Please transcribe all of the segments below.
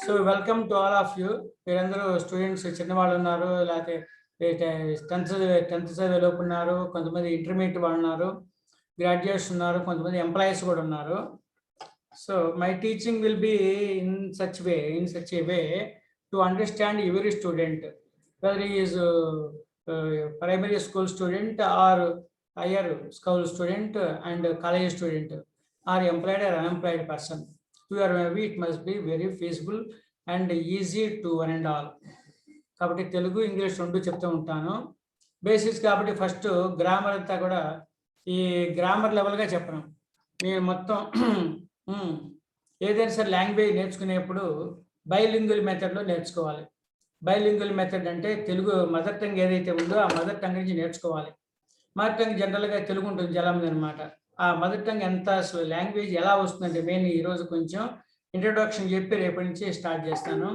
So welcome to all of you. మీరందరూ students, చిన్నవాళ్ళు ఉన్నారు, లేకపోతే టెన్త్ చదివేలోపు ఉన్నారు, కొంతమంది ఇంటర్మీడియట్ వాళ్ళు ఉన్నారు, గ్రాడ్యుయేట్స్ ఉన్నారు, కొంతమంది ఎంప్లాయీస్ కూడా ఉన్నారు. So my teaching will be in such a way to understand every student, whether he is primary school student or higher school student and college student or employed or unemployed person. Maybe it must be very feasible and easy to one and all. కాబట్టి Telugu English రెండు చెప్తూ ఉంటాను. Basics కాబట్టి first grammar అంతా కూడా ఈ grammar లెవెల్గా చెప్పను. మీరు మొత్తం ఏదైనా సరే లాంగ్వేజ్ నేర్చుకునేప్పుడు బైలింగ్వల్ మెథడ్లో నేర్చుకోవాలి. బైలింగ్వల్ మెథడ్ అంటే తెలుగు మదర్ టంగ్ ఏదైతే ఉందో ఆ మదర్ టంగ్ నుంచి నేర్చుకోవాలి. మదర్ టంగ్ జనరల్గా తెలుగు ఉంటుంది, జలమంది అనమాట. ఆ మదర్ టంగ్ ఎంత అసలు లాంగ్వేజ్ ఎలా వస్తుందంటే మెయిన్ ఈరోజు కొంచెం ఇంట్రొడక్షన్ చెప్పి రేపటి నుంచి స్టార్ట్ చేస్తాను.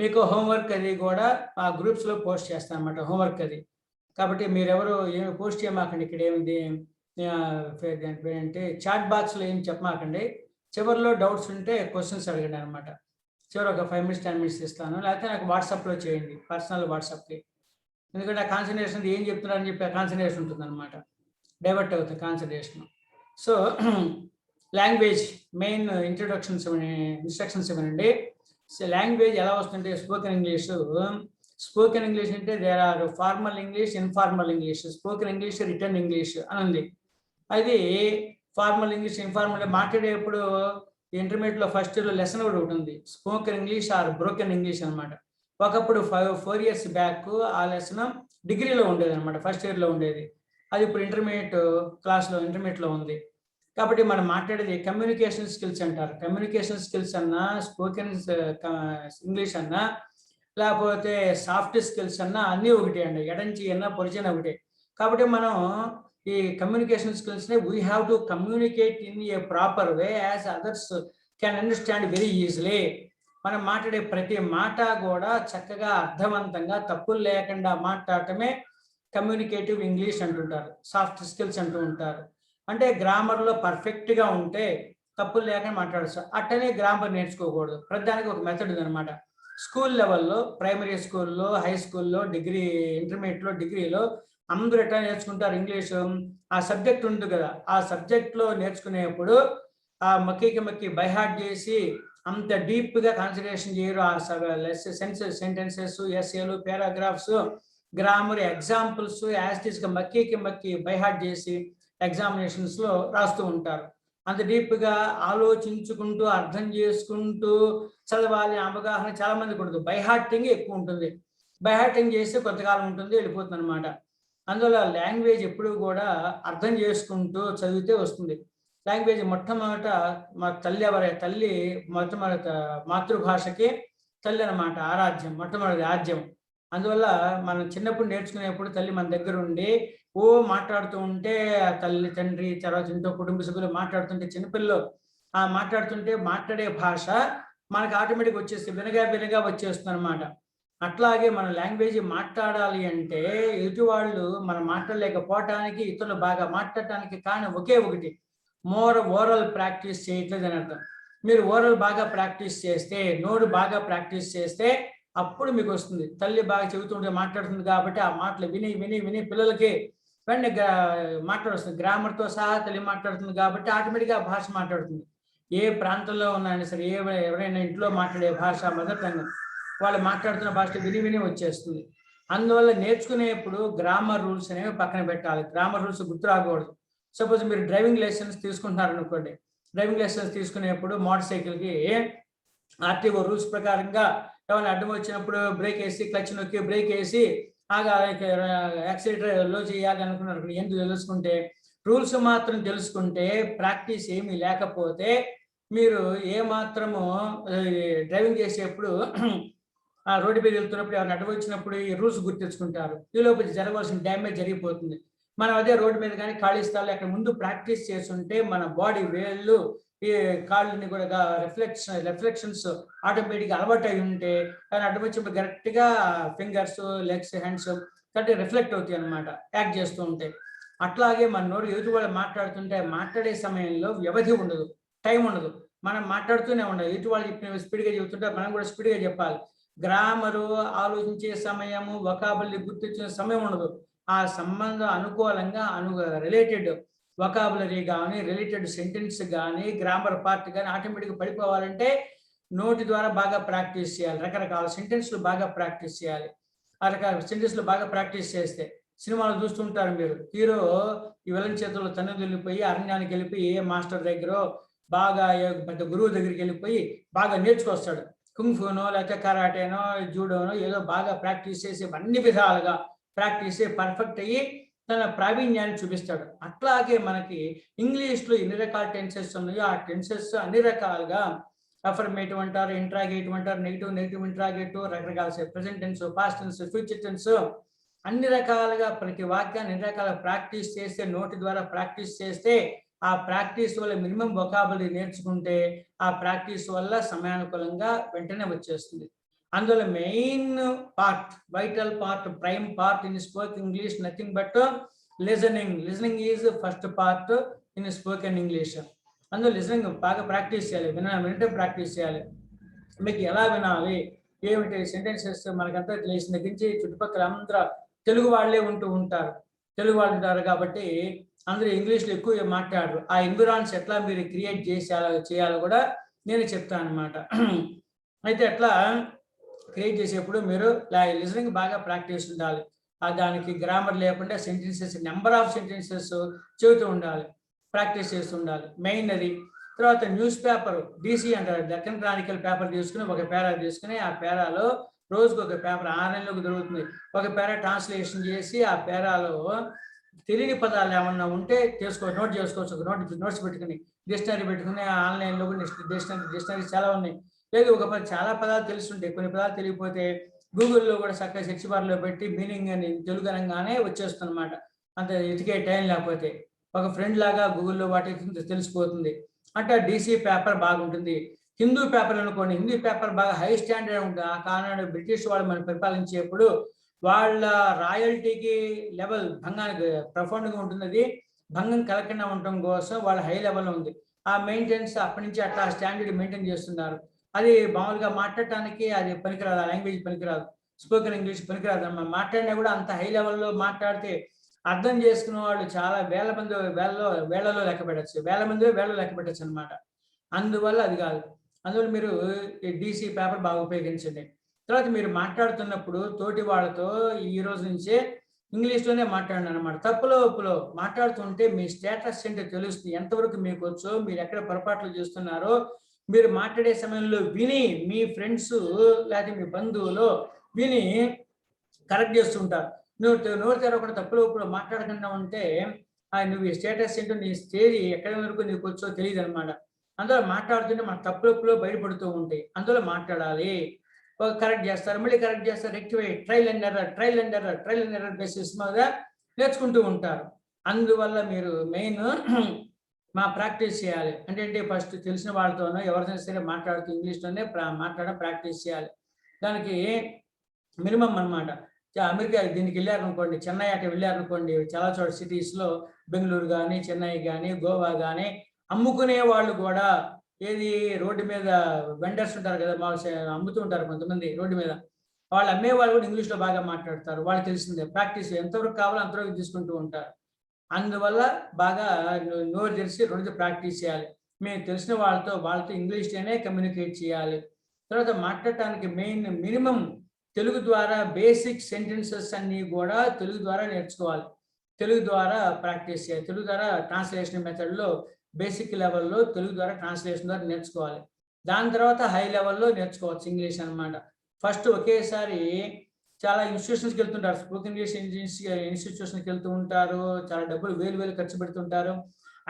మీకు హోంవర్క్ అది కూడా ఆ గ్రూప్స్లో పోస్ట్ చేస్తాను అనమాట, హోంవర్క్ అది. కాబట్టి మీరెవరు ఏమి పోస్ట్ చేయమాకండి. ఇక్కడ ఏమిటి అంటే చాట్ బాక్స్లో ఏం చెప్పమాకండి. చివరిలో డౌట్స్ ఉంటే క్వశ్చన్స్ అడగండి అనమాట. చివరి ఒక 5 minutes 10 minutes ఇస్తాను, లేకపోతే నాకు వాట్సాప్లో చేయండి, పర్సనల్ వాట్సాప్కి. ఎందుకంటే ఆ కాన్సన్ట్రేషన్ ఏం చెప్తున్నారని చెప్పి ఆ కాన్సన్ట్రేషన్ ఉంటుంది అనమాట, డైవర్ట్ అవుతుంది concentration. So language main instructions ఇవ్వనండి. లాంగ్వేజ్ ఎలా వస్తుంటే స్పోకెన్ ఇంగ్లీష్ అంటే there are formal English, informal English, spoken English, written English అని ఉంది. అది ఫార్మల్ ఇంగ్లీష్, ఇన్ఫార్మల్ మాట్లాడేప్పుడు ఇంటర్మీడియట్లో ఫస్ట్ ఇయర్లో లెసన్ కూడా ఉంటుంది, spoken English are broken English అనమాట. ఒకప్పుడు 4 years బ్యాక్ ఆ లెసన్ డిగ్రీలో ఉండేది అనమాట, ఫస్ట్ ఇయర్లో ఉండేది. అది ఇప్పుడు ఇంటర్మీడియట్లో ఉంది. కాబట్టి మనం మాట్లాడేది కమ్యూనికేషన్ స్కిల్స్ అంటారు. కమ్యూనికేషన్ స్కిల్స్ అన్నా, స్పోకెన్ ఇంగ్లీష్ అన్నా, లేకపోతే సాఫ్ట్ స్కిల్స్ అన్నా అన్నీ ఒకటి అండి. ఎడంచి అన్నా పొడిచిన ఒకటే. కాబట్టి మనం ఈ కమ్యూనికేషన్ స్కిల్స్ని we have to communicate in a proper way as others can understand very easily. మనం మాట్లాడే ప్రతి మాట కూడా చక్కగా అర్థవంతంగా తప్పులు లేకుండా మాట్లాడటమే కమ్యూనికేటివ్ ఇంగ్లీష్ అంటుంటారు, సాఫ్ట్ స్కిల్స్ అంటూ ఉంటారు. అంటే గ్రామర్లో పర్ఫెక్ట్గా ఉంటే తప్పులు లేకుండా మాట్లాడచ్చు. అట్టనే గ్రామర్ నేర్చుకోకూడదు. ప్రతిదానికి ఒక మెథడ్ ఉందన్నమాట. స్కూల్ లెవెల్లో, ప్రైమరీ స్కూల్లో, హై స్కూల్లో, ఇంటర్మీడియట్లో, డిగ్రీలో అందరూ ఎట్లా నేర్చుకుంటారు ఇంగ్లీషు? ఆ సబ్జెక్ట్ ఉంది కదా, ఆ సబ్జెక్ట్లో నేర్చుకునేప్పుడు ఆ మక్కి బైహార్ట్ చేసి అంత డీప్గా కాన్సన్ట్రేషన్ చేయరు. ఆ సెంటెన్సెస్, ఎస్ఏలు, పారాగ్రాఫ్స్, గ్రామర్, ఎగ్జాంపుల్స్ యాస్టిస్గా మక్కి బైహార్ట్ చేసి ఎగ్జామినేషన్స్లో రాస్తూ ఉంటారు. అంత డీప్గా ఆలోచించుకుంటూ అర్థం చేసుకుంటూ చదవాలి. అవగాహన చాలా మంది కూడదు, బైహార్టింగ్ ఎక్కువ ఉంటుంది. బైహార్టింగ్ చేస్తే కొంతకాలం ఉంటుంది, వెళ్ళిపోతుంది అనమాట. అందువల్ల లాంగ్వేజ్ ఎప్పుడు కూడా అర్థం చేసుకుంటూ చదివితే వస్తుంది. లాంగ్వేజ్ మొట్టమొదట మా తల్లి మొట్టమొదట మాతృభాషకి తల్లి అనమాట, ఆరాధ్యం, మొట్టమొదటి ఆద్యం. అందువల్ల మనం చిన్నప్పుడు నేర్చుకునేప్పుడు తల్లి మన దగ్గర ఉండి మాట్లాడుతూ ఉంటే తల్లి, తండ్రి, తర్వాత ఇంట్లో కుటుంబ సభ్యులు మాట్లాడుతుంటే చిన్నపిల్లలు మాట్లాడుతుంటే మాట్లాడే భాష మనకు ఆటోమేటిక్గా వచ్చేస్తుంది, వినగా వచ్చేస్తుంది అనమాట. అట్లాగే మన లాంగ్వేజ్ మాట్లాడాలి అంటే ఎదుటి వాళ్ళు మనం మాట్లాడలేకపోవటానికి, ఇతరులు బాగా మాట్లాడటానికి కారణం ఒకే ఒకటి, ఓరల్ ప్రాక్టీస్ చేయట్లేదు అని అర్థం. మీరు ఓరల్ బాగా ప్రాక్టీస్ చేస్తే, నోరు బాగా ప్రాక్టీస్ చేస్తే అప్పుడు మీకు వస్తుంది. తల్లి బాగా చెబుతుంటే మాట్లాడుతుంది కాబట్టి ఆ మాటలు విని పిల్లలకి వెంటనే మాట్లాడుతుంది. గ్రామర్తో సహా తల్లి మాట్లాడుతుంది కాబట్టి ఆటోమేటిక్గా ఆ భాష మాట్లాడుతుంది. ఏ ప్రాంతంలో ఉన్నా సరే, ఎవరైనా ఇంట్లో మాట్లాడే భాష మదర్ టంగ్, వాళ్ళు మాట్లాడుతున్న భాష విని వచ్చేస్తుంది. అందువల్ల నేర్చుకునేప్పుడు గ్రామర్ రూల్స్ అనేవి పక్కన పెట్టాలి. గ్రామర్ రూల్స్ గుర్తు రాకూడదు. సపోజ్ మీరు డ్రైవింగ్ లైసెన్స్ తీసుకుంటున్నారు అనుకోండి. డ్రైవింగ్ లైసెన్స్ తీసుకునేప్పుడు మోటార్ సైకిల్కి ఆర్టీఓ రూల్స్ ప్రకారంగా ఏమైనా అడ్డం వచ్చినప్పుడు బ్రేక్ వేసి, క్లచ్ నొక్కి బ్రేక్ వేసి యాక్సిలేటర్ లో చేయాలి అనుకున్నారు. ఎందుకు తెలుసుకుంటే, రూల్స్ మాత్రం తెలుసుకుంటే, ప్రాక్టీస్ ఏమీ లేకపోతే మీరు ఏ మాత్రము డ్రైవింగ్ చేసేప్పుడు ఆ రోడ్డు మీద వెళ్తున్నప్పుడు ఎవరిని అడ్డం వచ్చినప్పుడు ఈ రూల్స్ గుర్తించుకుంటారు. ఈ లోపల జరగవలసిన డ్యామేజ్ జరిగిపోతుంది. మనం అదే రోడ్డు మీద కానీ ఖాళీ స్థలాలు అక్కడ ముందు ప్రాక్టీస్ చేస్తుంటే మన బాడీ వేళ్ళు, ఈ కాళ్ళని కూడా రిఫ్లెక్షన్స్ ఆటోమేటిక్గా అలవాటు అయి ఉంటే కానీ అడ్డం వచ్చినప్పుడు కరెక్ట్గా ఫింగర్స్, లెగ్స్, హ్యాండ్స్ కరెక్ట్గా రిఫ్లెక్ట్ అవుతాయి అనమాట, యాక్ట్ చేస్తూ ఉంటాయి. అట్లాగే మన నోరు ఎదుటి వాళ్ళు మాట్లాడుతుంటే మాట్లాడే సమయంలో వ్యవధి ఉండదు, టైం ఉండదు. మనం మాట్లాడుతూనే ఉండాలి. ఎదుటి వాళ్ళు చెప్పిన స్పీడ్గా చెబుతుంటే మనం కూడా స్పీడ్గా చెప్పాలి. గ్రామరు, ఆలోచించే సమయము, వొకాబులరీ గుర్తొచ్చిన సమయం ఉండదు. ఆ సంబంధం అనుకూలంగా రిలేటెడ్ వొకాబులరీ కానీ, రిలేటెడ్ సెంటెన్స్ కానీ, గ్రామర్ పార్ట్ కానీ ఆటోమేటిక్గా పడిపోవాలంటే నోటి ద్వారా బాగా ప్రాక్టీస్ చేయాలి. రకరకాల సెంటెన్స్లు బాగా ప్రాక్టీస్ చేయాలి. ఆ రకాల సెంటెన్స్లు బాగా ప్రాక్టీస్ చేస్తే సినిమాలు చూస్తుంటారు మీరు. హీరో ఈ విలన్ చేతుల్లో తన్నుదొల్లిపోయి అరణ్యానికి వెళ్ళిపోయి ఏ మాస్టర్ దగ్గరో బాగా పెద్ద గురువు దగ్గరికి వెళ్ళిపోయి బాగా నేర్చుకొస్తాడు. కుంఫునో లేకపోతే కరాటేనో జూడోనో ఏదో బాగా ప్రాక్టీస్ చేసి అన్ని విధాలుగా ప్రాక్టీస్ చేసి పర్ఫెక్ట్ అయ్యి తన ప్రావీణ్యాన్ని చూపిస్తాడు. అట్లాగే మనకి ఇంగ్లీష్లో ఎన్ని రకాల టెన్సెస్ ఉన్నాయో ఆ టెన్సెస్ అన్ని రకాలుగా అఫర్మేటివ్ అంటారు, ఇంట్రాగేటివ్ అంటారు, నెగిటివ్ ఇంట్రాగేటివ్, రకరకాల present tense, past tense, future tense అన్ని రకాలుగా ప్రతి వాక్యాన్ని అన్ని రకాల ప్రాక్టీస్ చేస్తే నోటి ద్వారా ప్రాక్టీస్ చేస్తే ఆ ప్రాక్టీస్ వల్ల మినిమం వొకాబులరీ నేర్చుకుంటే ఆ ప్రాక్టీస్ వల్ల సమయానుకూలంగా వెంటనే వచ్చేస్తుంది. అందులో main part, vital part, prime part in spoken English nothing but listening. Listening is first part in spoken English. అందులో లిజనింగ్ బాగా ప్రాక్టీస్ చేయాలి. వినటం ప్రాక్టీస్ చేయాలి. మీకు ఎలా వినాలి, ఏమిటి సెంటెన్సెస్ మనకంతా తెలిసిన దగ్గర నుంచి చుట్టుపక్కల అందరూ తెలుగు వాళ్ళే ఉంటూ ఉంటారు. తెలుగు వాళ్ళు ఉంటారు కాబట్టి అందరూ ఇంగ్లీష్లో ఎక్కువ మాట్లాడరు. ఆ ఎన్విరాన్స్ ఎట్లా మీరు క్రియేట్ చేయాలో కూడా నేను చెప్తాను అనమాట. అయితే ఎట్లా క్రియేట్ చేసేప్పుడు మీరు లిజనింగ్ బాగా ప్రాక్టీస్ ఉండాలి. దానికి గ్రామర్ లేకుండా సెంటెన్సెస్, నెంబర్ ఆఫ్ సెంటెన్సెస్ చెబుతూ ఉండాలి, ప్రాక్టీస్ చేస్తూ ఉండాలి. మెయిన్ అది. తర్వాత న్యూస్ పేపర్, డీసీ అంటారు, డెక్కన్ క్రానికల్ పేపర్ తీసుకుని ఒక పేరా తీసుకుని ఆ పేరాలో రోజుకు ఒక పేపర్ 6 నెలలకు దొరుకుతుంది. ఒక పేరా ట్రాన్స్లేషన్ చేసి ఆ పేరాలో తెలియని పదాలు ఏమన్నా ఉంటే నోట్ చేసుకోవచ్చు. ఒక నోట్స్ పెట్టుకుని, డిక్షనరీ పెట్టుకుని, ఆన్లైన్లో డిక్షనరీ చాలా ఉన్నాయి. లేదు ఒక చాలా పదాలు తెలుసుంటాయి, కొన్ని పదాలు తెలియకపోతే గూగుల్లో కూడా చక్కగా సెర్చ్ బార్లో పెట్టి మీనింగ్ అని తెలుగు అనగానే వచ్చేస్తుంది అనమాట. అంత ఎతికే టైం లేకపోతే ఒక ఫ్రెండ్ లాగా గూగుల్లో వాటికి తెలిసిపోతుంది. అంటే డీసీ పేపర్ బాగుంటుంది. హిందూ పేపర్ అనుకోండి, హిందూ పేపర్ బాగా హై స్టాండర్డ్ ఉంటుంది. ఆ కాలంలో బ్రిటిష్ వాళ్ళు మనం పరిపాలించేప్పుడు వాళ్ళ రాయల్టీకి లెవెల్ భంగానికి ప్రొఫౌండ్గా ఉంటుంది. అది భంగం కలగకుండా ఉండటం కోసం వాళ్ళ హై లెవెల్లో ఉంది. ఆ మెయింటెనెన్స్ అప్పటి నుంచి అట్లా స్టాండర్డ్ మెయింటైన్ చేస్తున్నారు. అది మామూలుగా మాట్లాడటానికి అది పనికిరాదు, ఆ లాంగ్వేజ్ పనికిరాదు, స్పోకెన్ ఇంగ్లీష్ పనికిరాదు. మనం మాట్లాడినా కూడా అంత హై లెవెల్లో మాట్లాడితే అర్థం చేసుకున్న వాళ్ళు చాలా వేలలో లెక్క పెట్టచ్చు, వేలలో లెక్క పెట్టచ్చు అనమాట. అందువల్ల అది కాదు. అందువల్ల మీరు డీసీ పేపర్ బాగా ఉపయోగించండి. తర్వాత మీరు మాట్లాడుతున్నప్పుడు తోటి వాళ్ళతో ఈ రోజు నుంచే ఇంగ్లీష్లోనే మాట్లాడండి అనమాట. తప్పులో ఒప్పులో మాట్లాడుతుంటే మీ స్టేటస్ ఏంటో తెలుస్తుంది, ఎంతవరకు మీకు వచ్చో, మీరు ఎక్కడ పొరపాట్లు చేస్తున్నారో మీరు మాట్లాడే సమయంలో విని మీ ఫ్రెండ్స్ లేకపోతే మీ బంధువులు విని కరెక్ట్ చేస్తుంటారు. నోరు తెరవకుండా తప్పులో ఒప్పులో మాట్లాడకుండా ఉంటే నువ్వు ఈ స్టేటస్ ఏంటో, నీ స్టేజ్ ఎక్కడి వరకు నీకు వచ్చో తెలియదు అనమాట. అందులో మాట్లాడుతుంటే మన తప్పులో బయటపడుతూ ఉంటాయి. అందులో మాట్లాడాలి, కరెక్ట్ చేస్తారు, మళ్ళీ కరెక్ట్ చేస్తారు, rectify, trial and error basis మీద నేర్చుకుంటూ ఉంటారు. అందువల్ల మీరు మెయిన్ మా ప్రాక్టీస్ చేయాలి. అంటే ఫస్ట్ తెలిసిన వాళ్ళతోనో ఎవరితో సరే మాట్లాడుతూ ఇంగ్లీష్లోనే మాట్లాడడం ప్రాక్టీస్ చేయాలి. దానికి మినిమం అనమాట. అమెరికా దీనికి వెళ్ళారనుకోండి, చెన్నై అటు వెళ్ళారనుకోండి, చాలా చోట్ల సిటీస్లో బెంగళూరు కానీ, చెన్నై కానీ, గోవా కానీ అమ్ముకునే వాళ్ళు కూడా ఏది రోడ్డు మీద వెండర్స్ ఉంటారు కదా, అమ్ముతూ ఉంటారు కొంతమంది రోడ్డు మీద, వాళ్ళు అమ్మే వాళ్ళు కూడా ఇంగ్లీష్లో బాగా మాట్లాడతారు. వాళ్ళకి తెలిసిందే, ప్రాక్టీస్ ఎంతవరకు కావాలో అంతవరకు తీసుకుంటూ ఉంటారు. అందువల్ల బాగా నోరు తెలిసి రోజు ప్రాక్టీస్ చేయాలి. మేము తెలిసిన వాళ్ళతో ఇంగ్లీష్లోనే కమ్యూనికేట్ చేయాలి. తర్వాత మాట్లాడటానికి మినిమం తెలుగు ద్వారా బేసిక్ సెంటెన్సెస్ అన్నీ కూడా తెలుగు ద్వారా నేర్చుకోవాలి, తెలుగు ద్వారా ప్రాక్టీస్ చేయాలి. తెలుగు ద్వారా ట్రాన్స్లేషన్ మెథడ్లో బేసిక్ లెవెల్లో తెలుగు ద్వారా ట్రాన్స్లేషన్ ద్వారా నేర్చుకోవాలి. దాని తర్వాత హై లెవెల్లో నేర్చుకోవచ్చు ఇంగ్లీష్ అనమాట. ఫస్ట్ ఒకేసారి చాలా ఇన్స్టిట్యూషన్స్కి వెళ్తుంటారు, స్పోకెన్ ఇంగ్లీష్ ఇన్స్టిట్యూషన్కి వెళ్తూ ఉంటారు, చాలా డబ్బులు వేలు ఖర్చు పెడుతుంటారు,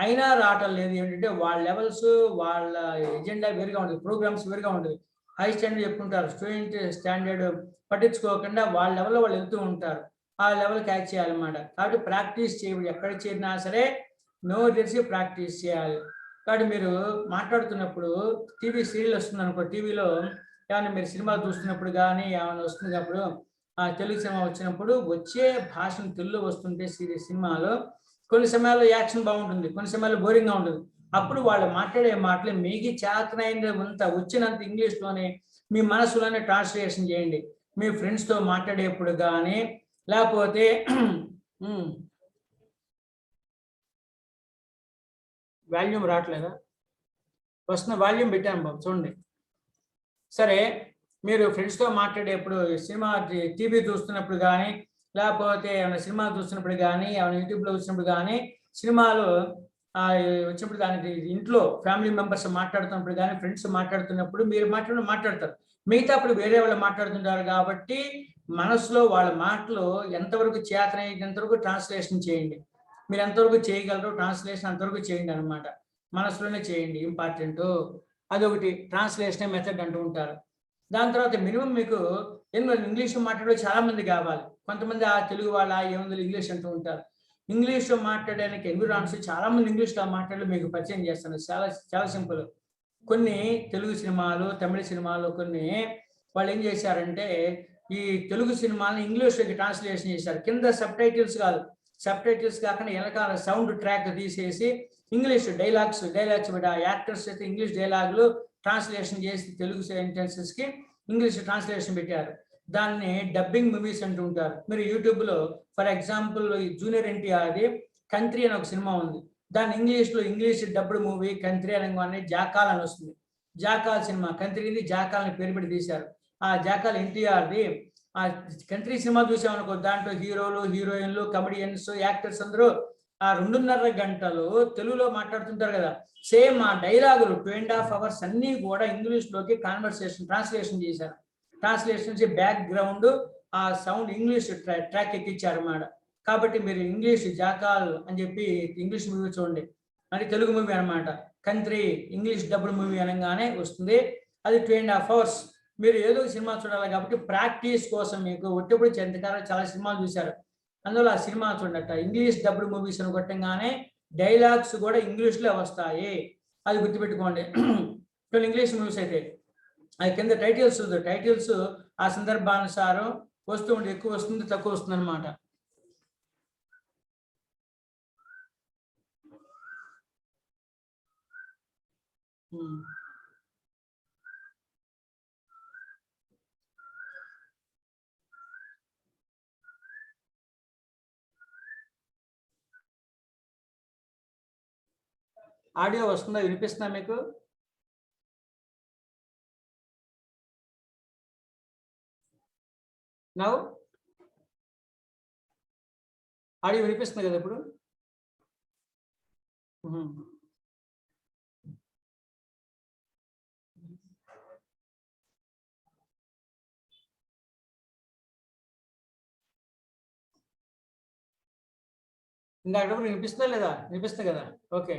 అయినా రావటం లేదు. ఏంటంటే వాళ్ళ లెవెల్స్, వాళ్ళ ఎజెండా వేరుగా ఉంటుంది, ప్రోగ్రామ్స్ వేరుగా ఉంటుంది. హై స్టాండర్డ్ చెప్పుకుంటారు, స్టూడెంట్ స్టాండర్డ్ పట్టించుకోకుండా వాళ్ళ లెవెల్లో వాళ్ళు వెళ్తూ ఉంటారు. ఆ లెవెల్ క్యాచ్ చేయాలన్నమాట. కాబట్టి ప్రాక్టీస్ చేయాలి, ఎక్కడ చేరినా సరే నోరు తెరిచి ప్రాక్టీస్ చేయాలి. కాబట్టి మీరు మాట్లాడుతున్నప్పుడు టీవీ సీరియల్ వస్తుంది అనుకో, టీవీలో ఏమైనా మీరు సినిమా చూస్తున్నప్పుడు కానీ ఏమైనా వస్తుంది అప్పుడు, తెలుగు సినిమా వచ్చినప్పుడు వచ్చే భాషను తెలుగులో వస్తుంటే సినిమాలో కొన్ని సమయాల్లో యాక్షన్ బాగుంటుంది, కొన్ని సమయాల్లో బోరింగ్గా ఉంటుంది. అప్పుడు వాళ్ళు మాట్లాడే మాటలు మీకు చేతనైనంత వచ్చినంత ఇంగ్లీష్లోనే మీ మనసులోనే ట్రాన్స్లేషన్ చేయండి. మీ ఫ్రెండ్స్తో మాట్లాడేప్పుడు కానీ లేకపోతే వాల్యూమ్ రావట్లేదా? వస్తున్న వాల్యూమ్ పెట్టాను బాబు చూడండి. సరే, మీరు ఫ్రెండ్స్తో మాట్లాడేప్పుడు సినిమా టీవీ చూస్తున్నప్పుడు కానీ లేకపోతే ఏమైనా సినిమా చూస్తున్నప్పుడు కానీ ఏమైనా యూట్యూబ్లో వచ్చినప్పుడు కానీ సినిమాలు వచ్చినప్పుడు దానికి ఇంట్లో ఫ్యామిలీ మెంబర్స్ మాట్లాడుతున్నప్పుడు కానీ ఫ్రెండ్స్ మాట్లాడుతున్నప్పుడు మీరు మాట్లాడతారు. మిగతా అప్పుడు వేరే వాళ్ళు మాట్లాడుతుంటారు కాబట్టి మనసులో వాళ్ళ మాటలు ఎంతవరకు చేతనైనంతవరకు ట్రాన్స్లేషన్ చేయండి. మీరు ఎంతవరకు చేయగలరో ట్రాన్స్లేషన్ అంతవరకు చేయండి అనమాట. మనసులోనే చేయండి, ఇంపార్టెంట్. అదొకటి ట్రాన్స్లేషన్ మెథడ్ అంటూ ఉంటారు. దాని తర్వాత మినిమం మీకు ఇంగ్లీష్ మాట్లాడే చాలా మంది కావాలి. కొంతమంది ఆ తెలుగు వాళ్ళ ఏముంది ఇంగ్లీష్ అంటూ ఉంటారు. ఇంగ్లీష్ మాట్లాడడానికి ఎన్విరాన్స్ చాలా మంది ఇంగ్లీష్లో మాట్లాడి మీకు పరిచయం చేస్తాను. చాలా చాలా సింపుల్. కొన్ని తెలుగు సినిమాలు, తమిళ సినిమాలు కొన్ని వాళ్ళు ఏం చేశారంటే ఈ తెలుగు సినిమాని ఇంగ్లీష్లోకి ట్రాన్స్లేషన్ చేశారు. కింద సబ్ టైటిల్స్ కాదు, సబ్ టైటిల్స్ కాకుండా వెనకాల సౌండ్ ట్రాక్ తీసేసి ఇంగ్లీష్ డైలాగ్స్ యాక్టర్స్ అయితే ఇంగ్లీష్ డైలాగులు ట్రాన్స్లేషన్ చేసి తెలుగు సెంటెన్సెస్కి ఇంగ్లీష్ ట్రాన్స్లేషన్ పెట్టారు. దాన్ని డబ్బింగ్ మూవీస్ అంటూ ఉంటారు. మీరు యూట్యూబ్లో ఫర్ ఎగ్జాంపుల్ జూనియర్ ఎన్టీఆర్ది కంత్రి అని ఒక సినిమా ఉంది. దాన్ని ఇంగ్లీష్ డబ్బుడ్ మూవీ కంత్రి అనగానే జాకాల్ అని వస్తుంది. జాకాల్ సినిమా కంత్రిని జాకాల్ అని పేరు పెట్టి తీశారు. ఆ జాకాల్ ఎన్టీఆర్ది ఆ కంత్రి సినిమా చూసామనుకో, దాంట్లో హీరోలు, హీరోయిన్లు, కమెడియన్స్, యాక్టర్స్ అందరూ ఆ 2.5 గంటలు తెలుగులో మాట్లాడుతుంటారు కదా. సేమ్ ఆ డైలాగులు 2.5 hours అన్నీ కూడా ఇంగ్లీష్లోకి ట్రాన్స్లేషన్ చేశారు. ట్రాన్స్లేషన్ చేసి బ్యాక్గ్రౌండ్ ఆ సౌండ్ ఇంగ్లీష్ ట్రాక్ ఎక్కించారు అన్నమాట. కాబట్టి మీరు ఇంగ్లీష్ జాకాల్ అని చెప్పి ఇంగ్లీష్ మూవీ చూడండి, అంటే తెలుగు మూవీ అనమాట. కంత్రి ఇంగ్లీష్ డబ్బుడ్ మూవీ అనగానే వస్తుంది. అది 2.5 hours. మీరు ఏదో సినిమా చూడాలి కాబట్టి ప్రాక్టీస్ కోసం మీకు ఒట్టిప్పుడు ఎంతకాలం చాలా సినిమాలు చూశారు, అందులో ఆ సినిమా చూడట ఇంగ్లీష్ డబ్బుడ్ మూవీస్ అని కొట్టంగానే డైలాగ్స్ కూడా ఇంగ్లీష్లో వస్తాయి. అది గుర్తుపెట్టుకోండి. కొన్ని ఇంగ్లీష్ మూవీస్ అయితే అది కింద టైటిల్స్ ఆ సందర్భానుసారం వస్తూ ఉంటే ఎక్కువ వస్తుంది, తక్కువ వస్తుంది అనమాట. ఆడియో వస్తుందా, వినిపిస్తుందా మీకు? నౌ ఆడియో వినిపిస్తుంది కదా ఇప్పుడు? ఇందాక వినిపిస్తుందా లేదా? వినిపిస్తుంది కదా, ఓకే.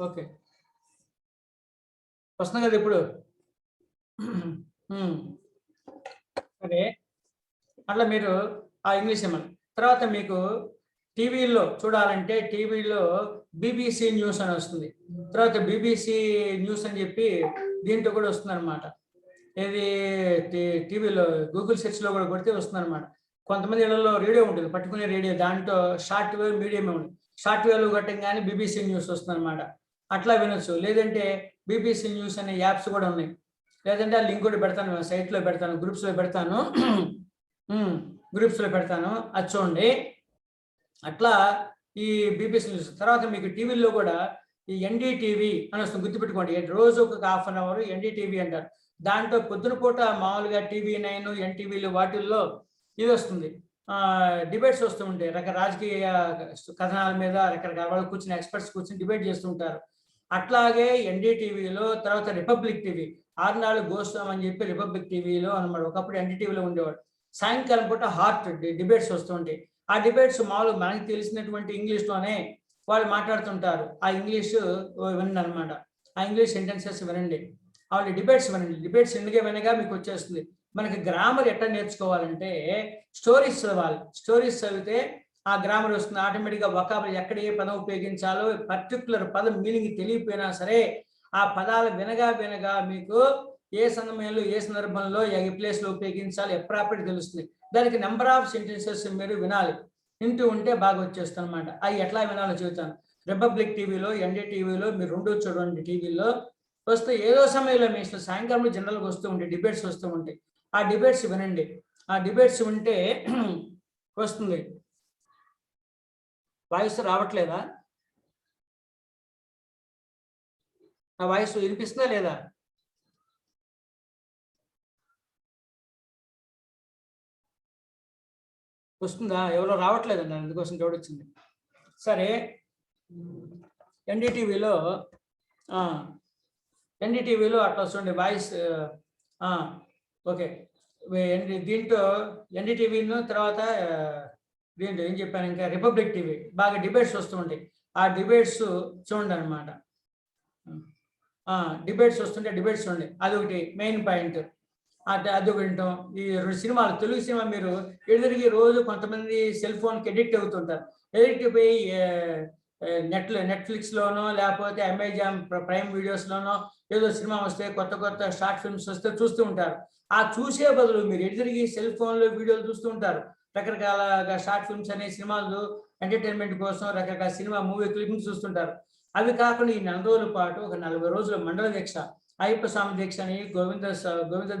ఓకే, వస్తుంది కదా ఇప్పుడు? సరే, అట్లా మీరు ఆ ఇంగ్లీష్ ఏమన్నా తర్వాత మీకు టీవీలో చూడాలంటే టీవీలో బీబీసీ న్యూస్ అని వస్తుంది. తర్వాత బీబీసీ న్యూస్ అని చెప్పి దీంట్లో కూడా వస్తుంది అనమాట. ఇది టీవీలో గూగుల్ సెర్చ్లో కూడా కొడితే వస్తుంది అనమాట. కొంతమంది ఇళ్లలో రేడియో ఉంటుంది, పట్టుకునే రేడియో, దాంట్లో షార్ట్ వేవ్, మీడియం ఉంది. షార్ట్ వేవ్ కొట్టంగానే బీబీసీ న్యూస్ వస్తుంది అనమాట. అట్లా వినొచ్చు. లేదంటే బీబీసీ న్యూస్ అనే యాప్స్ కూడా ఉన్నాయి. లేదంటే ఆ లింక్ కూడా పెడతాను, సైట్లో పెడతాను, గ్రూప్స్లో పెడతాను, అది చూడండి. అట్లా ఈ బీబీసీ న్యూస్. తర్వాత మీకు టీవీలో కూడా ఈ ఎన్డీటీవీ అని వస్తుంది, గుర్తుపెట్టుకోండి. రోజు ఒక ½ an hour ఎన్డీటీవీ అంటారు. దాంట్లో పొద్దున పూట మామూలుగా టీవీ 9, ఎన్టీవీలు వాటిల్లో ఇది వస్తుంది, డిబేట్స్ వస్తూ ఉంటాయి. రాజకీయ కథనాల మీద రకరకాల వాళ్ళు కూర్చుని ఎక్స్పర్ట్స్ కూర్చుని డిబేట్ చేస్తుంటారు. అట్లాగే ఎన్డీటీవీలో, తర్వాత రిపబ్లిక్ టీవీ, ఆర్నాడు గోస్వామి అని చెప్పి రిపబ్లిక్ టీవీలో అనమాట. ఒకప్పుడు ఎన్డీటీవీలో ఉండేవాడు. సాయంకాలం పూట హాట్ డిబేట్స్ వస్తుంటాయి. ఆ డిబేట్స్ మామూలు మనకి తెలిసినటువంటి ఇంగ్లీష్లోనే వాళ్ళు మాట్లాడుతుంటారు. ఆ ఇంగ్లీష్ వినండి అనమాట. ఆ ఇంగ్లీష్ సెంటెన్సెస్ వినండి, వాళ్ళు డిబేట్స్ వినండి. డిబేట్స్ వినగా మీకు వచ్చేస్తుంది. మనకి గ్రామర్ ఎట్లా నేర్చుకోవాలంటే స్టోరీస్ చదవాలి. స్టోరీస్ చదివితే ఆ గ్రామర్ వస్తుంది ఆటోమేటిక్గా. వొకాబులరీ ఎక్కడ ఏ పదం ఉపయోగించాలో పర్టికులర్ పదం మీనింగ్ తెలియకపోయినా సరే ఆ పదాలు వినగా మీకు ఏ సమయంలో ఏ సందర్భంలో ఏ ప్లేస్లో ఉపయోగించాలి ప్రాపర్టీ తెలుస్తుంది. దానికి నెంబర్ ఆఫ్ సెంటెన్సెస్ మీరు వినాలి. వింటూ ఉంటే బాగా వచ్చేస్తుంది అనమాట. అవి ఎట్లా వినాలో చెబుతాను. రిపబ్లిక్ టీవీలో, ఎన్డీటీవీలో మీరు రెండు చూడండి. టీవీలో వస్తే ఏదో సమయంలో మీ సాయంకాలం జనరల్గా వస్తూ ఉంటాయి, డిబేట్స్ వస్తూ ఉంటాయి. ఆ డిబేట్స్ వినండి. ఆ డిబేట్స్ ఉంటే వస్తుంది. వాయిస్ రావట్లేదా? నా వాయిస్ వినిపిస్తుందా లేదా? వస్తుందా? ఎవరో రావట్లేదండి, అందుకోసం డౌట్ వచ్చింది. సరే, ఎన్డీటీవీలో అట్లా వస్తుంది వాయిస్. ఓకే, దీంట్లో ఎన్డీటీవీను తర్వాత దీంట్లో ఏం చెప్పాను ఇంకా రిపబ్లిక్ టీవీ బాగా డిబేట్స్ వస్తూ ఉంటాయి. ఆ డిబేట్స్ చూడండి అనమాట. డిబేట్స్ వస్తుంటే డిబేట్స్ చూడండి. అదొకటి మెయిన్ పాయింట్. అది వింటాం. ఈ రెండు సినిమాలు, తెలుగు సినిమా మీరు ఎదురికి రోజు కొంతమంది సెల్ ఫోన్కి ఎడిక్ట్ అవుతుంటారు. ఎడిక్ట్ అయిపోయి నెట్ఫ్లిక్స్లోనో లేకపోతే అమెజాన్ ప్రైమ్ వీడియోస్లోనో ఏదో సినిమా వస్తే కొత్త షార్ట్ ఫిల్మ్స్ వస్తే చూస్తూ ఉంటారు. ఆ చూసే బదులు మీరు ఎదురికి సెల్ ఫోన్లో వీడియోలు చూస్తూ ఉంటారు. రకరకాల షార్ట్ ఫిల్మ్స్ అనే సినిమాలు ఎంటర్టైన్మెంట్ కోసం రకరకాల సినిమా మూవీ క్లిప్పింగ్స్ చూస్తుంటారు. అవి కాకుండా ఈ 4 రోజుల పాటు ఒక 40 రోజుల మండల దీక్ష, అయ్యప్ప స్వామి దీక్ష అని, గోవింద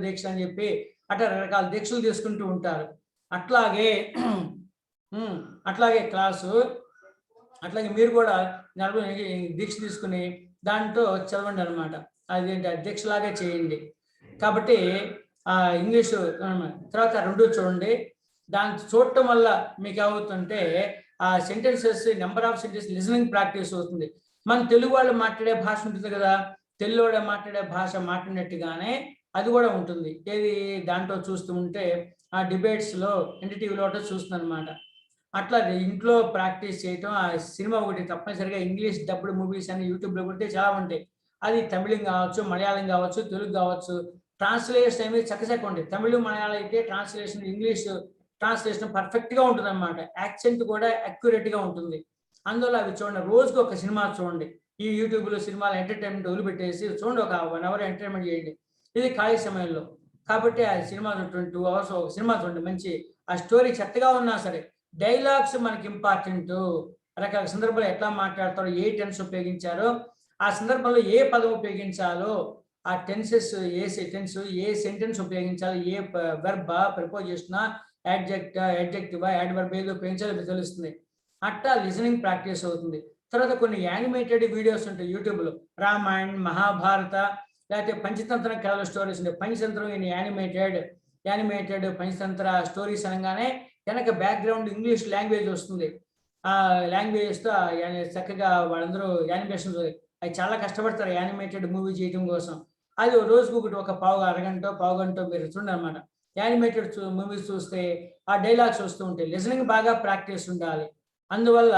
దీక్ష అని చెప్పి అట్లా రకరకాల దీక్షలు తీసుకుంటూ ఉంటారు. అట్లాగే క్లాసు, అట్లాగే మీరు కూడా 40 దీక్ష తీసుకుని దాంట్లో చదవండి అనమాట. అదేంటి దీక్షలాగే చేయండి. కాబట్టి ఇంగ్లీషు తర్వాత రెండు చూడండి. దాన్ని చూడటం వల్ల మీకు ఏమవుతుంటే ఆ sentences number of sentences listening practice అవుతుంది. మన తెలుగు వాళ్ళు మాట్లాడే భాష ఉంటుంది కదా, తెలుగు వాళ్ళు మాట్లాడే భాష మాట్లాడినట్టుగానే అది కూడా ఉంటుంది. ఏది దాంట్లో చూస్తూ ఉంటే ఆ డిబేట్స్లో ఎన్డీటీవీలో చూస్తుంది అనమాట. అట్లా ఇంట్లో ప్రాక్టీస్ చేయటం. ఆ సినిమా ఒకటి తప్పనిసరిగా ఇంగ్లీష్ డబ్బుడ్ మూవీస్ అని యూట్యూబ్లో కొడితే చాలా ఉంటాయి. అది తమిళం కావచ్చు, మలయాళం కావచ్చు, తెలుగు కావచ్చు. ట్రాన్స్లేషన్ అనేది చక్కచక్క ఉంటుంది. తమిళ మలయాళం అయితే ట్రాన్స్లేషన్, ఇంగ్లీష్ ట్రాన్స్లేషన్ పర్ఫెక్ట్గా ఉంటుంది అనమాట. యాక్సెంట్ కూడా అక్యురేట్గా ఉంటుంది. అందువల్ల అవి చూడండి. రోజుకి ఒక సినిమా చూడండి. ఈ యూట్యూబ్లో సినిమాలు ఎంటర్టైన్మెంట్ వదిలిపెట్టేసి చూడండి. ఒక 1 అవర్ ఎంటర్టైన్మెంట్ చేయండి ఇది ఖాళీ సమయంలో. కాబట్టి ఆ సినిమా 22 అవర్స్ ఒక సినిమా చూడండి. మంచి ఆ స్టోరీ చెత్తగా ఉన్నా సరే డైలాగ్స్ మనకి ఇంపార్టెంట్. రకరకాల సందర్భాలు ఎట్లా మాట్లాడతారో, ఏ టెన్స్ ఉపయోగించారో, ఆ సందర్భంలో ఏ పదం ఉపయోగించాలో, ఆ టెన్సెస్ ఏ సెంటెన్స్ ఉపయోగించాలి, ఏ వెర్బా, ప్రిపోజిషనా, యాడ్జెక్టివా, యాడ్వర్బ్ ఏదో ఉపయోగించాలో తెలుస్తుంది. అట్లా లిజనింగ్ ప్రాక్టీస్ అవుతుంది. తర్వాత కొన్ని యానిమేటెడ్ వీడియోస్ ఉంటాయి యూట్యూబ్లో. రామాయణ్, మహాభారత, లేకపోతే పంచతంత్ర కథల స్టోరీస్ ఉంటాయి. Panchatantram in animated Panchatantra stories అనగానే వెనక బ్యాక్గ్రౌండ్ ఇంగ్లీష్ లాంగ్వేజ్ వస్తుంది. ఆ లాంగ్వేజ్తో చక్కగా వాళ్ళందరూ యానిమేషన్ అవి చాలా కష్టపడతారు యానిమేటెడ్ మూవీ చేయడం కోసం. అది రోజుకు ఒకటి ఒక పావుగంట మీరు చూడండి అనమాట. యానిమేటెడ్ మూవీస్ చూస్తే ఆ డైలాగ్స్ వస్తూ ఉంటాయి. లిజనింగ్ బాగా ప్రాక్టీస్ ఉండాలి. అందువల్ల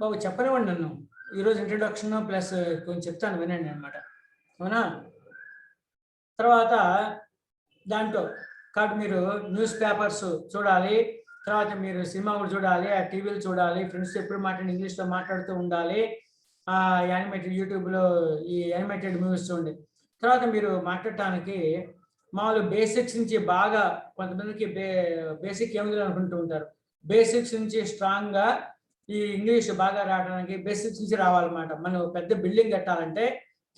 బాబు చెప్పనివ్వండి నన్ను. ఈరోజు ఇంట్రడక్షన్ ప్లస్ కొంచెం చెప్తాను వినండి అనమాట. అవునా? తర్వాత దాంట్లో కాబట్టి మీరు న్యూస్ పేపర్స్ చూడాలి. తర్వాత మీరు సినిమా కూడా చూడాలి, ఆ టీవీలు చూడాలి. ఫ్రెండ్స్ ఎప్పుడు ఇంగ్లీష్లో మాట్లాడుతూ ఉండాలి. యూట్యూబ్లో ఈ యానిమేటెడ్ మూవీస్ చూడండి. తర్వాత మీరు మాట్లాడటానికి మామూలు బేసిక్స్ నుంచి బాగా కొంతమందికి బేసిక్ ఏముంది అనుకుంటూ ఉంటారు. బేసిక్స్ నుంచి స్ట్రాంగ్గా ఈ ఇంగ్లీష్ బాగా రావడానికి బేసిక్స్ నుంచి రావాలన్నమాట. మనం పెద్ద బిల్డింగ్ కట్టాలంటే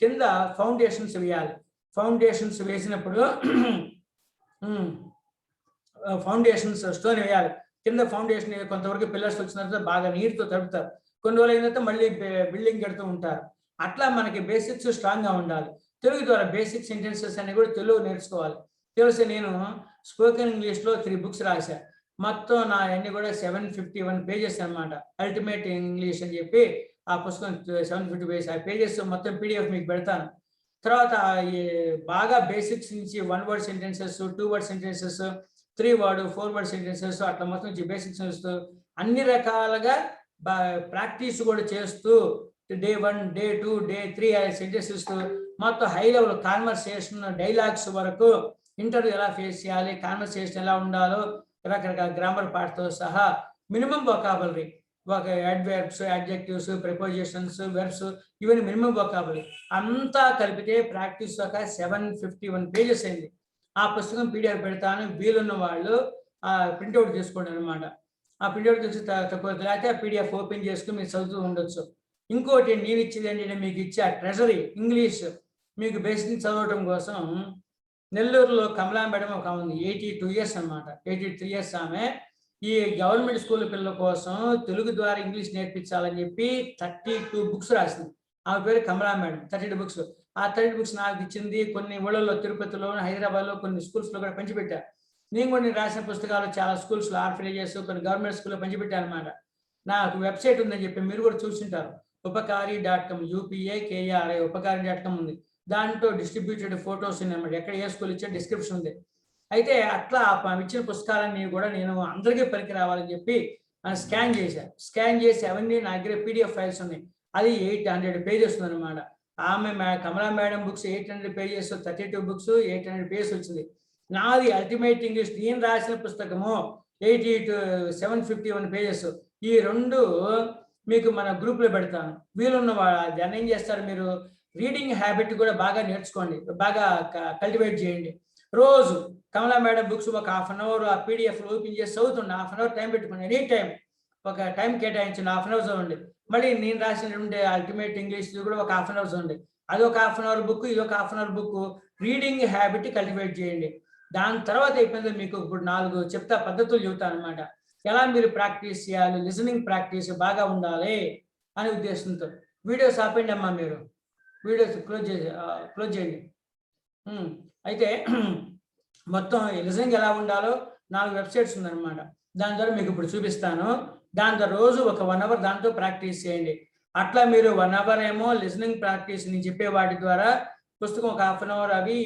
కింద ఫౌండేషన్స్ వేయాలి. ఫౌండేషన్స్ వేసినప్పుడు ఫౌండేషన్స్ స్టోన్ వేయాలి. కింద ఫౌండేషన్ కొంతవరకు పిల్లర్స్ వచ్చిన తర్వాత బాగా నీరుతో తడుపుతారు. కొన్ని రోజులు అయిన తర్వాత మళ్ళీ బిల్డింగ్ కడుతూ ఉంటారు. అట్లా మనకి బేసిక్స్ స్ట్రాంగ్గా ఉండాలి. తెలుగు ద్వారా బేసిక్ సెంటెన్సెస్ అన్ని కూడా తెలుగు నేర్చుకోవాలి. తెలిసి నేను స్పోకెన్ ఇంగ్లీష్లో 3 బుక్స్ రాశాను. మొత్తం నా అన్ని కూడా 751 పేజెస్ అనమాట. అల్టిమేట్ ఇంగ్లీష్ అని చెప్పి ఆ పుస్తకం 750 పేజెస్. ఆ పేజెస్ మొత్తం పీడిఎఫ్ మీకు పెడతాను. తర్వాత బాగా బేసిక్స్ నుంచి 1 word sentences, 2 word sentences, 3 word, 4 word sentences అట్లా మొత్తం బేసిక్స్ చేస్తూ అన్ని రకాలుగా ప్రాక్టీస్ కూడా చేస్తూ డే 1, డే 2, డే 3 సెంటెన్సెస్ మొత్తం హై లెవెల్ కాన్వర్సేషన్, డైలాగ్స్ వరకు ఇంటర్వ్యూ ఎలా ఫేస్ చేయాలి, కాన్వర్సేషన్ ఎలా ఉండాలో రకరకాల గ్రామర్ పార్ట్తో సహా మినిమం వొకాబులరీ, ఒక అడ్వర్బ్స్, అడ్జెక్టివ్స్, ప్రిపోజిషన్స్, వెర్బ్స్, ఇవన్నీ మినిమం వొకాబులరీ అంతా కలిపితే ప్రాక్టీస్ ఒక 751 పేజెస్ అయింది. ఆ పుస్తకం పీడిఎఫ్ పెడతాను, వీలున్న వాళ్ళు ప్రింట్అవుట్ తీసుకోండి అనమాట. ఆ ప్రింట్అవుట్ తీసి తక్కువ లేకపోతే పీడిఎఫ్ ఓపెన్ చేసుకుని మీరు చదువుతూ ఉండొచ్చు. ఇంకోటి నేను ఇచ్చేది ఏంటంటే మీకు ఇచ్చే ట్రెజరీ ఇంగ్లీష్ మీకు బేసిక్ చదవడం కోసం నెల్లూరులో కమలా మేడం ఒక ఉంది, 82 ఇయర్స్ అనమాట, 83 ఇయర్స్ ఆమె. ఈ గవర్నమెంట్ స్కూల్ పిల్లల కోసం తెలుగు ద్వారా ఇంగ్లీష్ నేర్పించాలని చెప్పి 32 బుక్స్ రాసింది. ఆమె పేరు కమలా మేడం. 32 బుక్స్. ఆ 32 బుక్స్ నాకు ఇచ్చింది. కొన్ని ఊళ్ళలో, తిరుపతిలో, హైదరాబాద్లో కొన్ని స్కూల్స్లో కూడా పంచిపెట్టారు. నేను కొన్ని రాసిన పుస్తకాలు చాలా స్కూల్స్లో, ఆర్ఫనేజెస్, కొన్ని గవర్నమెంట్ స్కూల్లో పంచిపెట్టాను అనమాట. నాకు వెబ్సైట్ ఉందని చెప్పి మీరు కూడా చూసింటారు, ఉపకారి.com, UPAKRI ఉపకారి.com ఉంది. దాంట్లో డిస్ట్రిబ్యూటెడ్ ఫొటోస్ ఉన్నాయన్నమాట. ఎక్కడ ఏ స్కూల్ ఇచ్చే డిస్క్రిప్షన్ ఉంది. అయితే అట్లా ఇచ్చిన పుస్తకాలన్నీ కూడా నేను అందరికీ పనికి రావాలని చెప్పి స్కాన్ చేశాను. స్కాన్ చేసి అవన్నీ నా దగ్గర PDF ఫైల్స్ ఉన్నాయి. అది 800 పేజెస్ ఉందన్నమాట. ఆమె Kamala madam books 800 pages, 32 books 800 pages వచ్చింది. నాది అల్టిమేట్ ఇంగ్లీష్ నేను రాసిన పుస్తకము 751 పేజెస్. ఈ రెండు మీకు మన గ్రూప్లో పెడతాను. వీలున్న దాన్ని ఏం చేస్తారు, మీరు రీడింగ్ హ్యాబిట్ కూడా బాగా నేర్చుకోండి, బాగా కల్టివేట్ చేయండి. రోజు కమలా మేడం బుక్స్ ఒక 1/2 అవర్ ఆ PDF ఓపెన్ చేసి చదువుతుండే. 1/2 అవర్ టైం పెట్టుకోండి. ఎనీ టైం ఒక టైం కేటాయించండి, 1/2 అవర్ చదవండి. మళ్ళీ నేను రాసినటువంటి అల్టిమేట్ ఇంగ్లీష్ కూడా ఒక 1/2 అవర్ చదవండి. అది ఒక 1/2 అవర్ బుక్, ఇది ఒక 1/2 hour book. Reading habit cultivate చేయండి. దాని తర్వాత అయిపోయింది మీకు ఇప్పుడు 4 చెప్తా పద్ధతులు చెబుతాను అనమాట. ఎలా మీరు ప్రాక్టీస్ చేయాలి, లిజనింగ్ ప్రాక్టీస్ బాగా ఉండాలి అనే ఉద్దేశంతో. వీడియోస్ ఆపండి అమ్మా, మీరు వీడియోస్ క్లోజ్ చేయండి. అయితే మొత్తం లిజనింగ్ ఎలా ఉండాలో 4 వెబ్సైట్స్ ఉందన్నమాట. దాని ద్వారా మీకు ఇప్పుడు చూపిస్తాను. దాని ద్వారా రోజు ఒక 1 అవర్ దాంతో ప్రాక్టీస్ చేయండి. అట్లా మీరు 1 అవర్ ఏమో లిజనింగ్ ప్రాక్టీస్ నేను చెప్పే వాటి ద్వారా, పుస్తకం ఒక 1/2 అవర్, అవి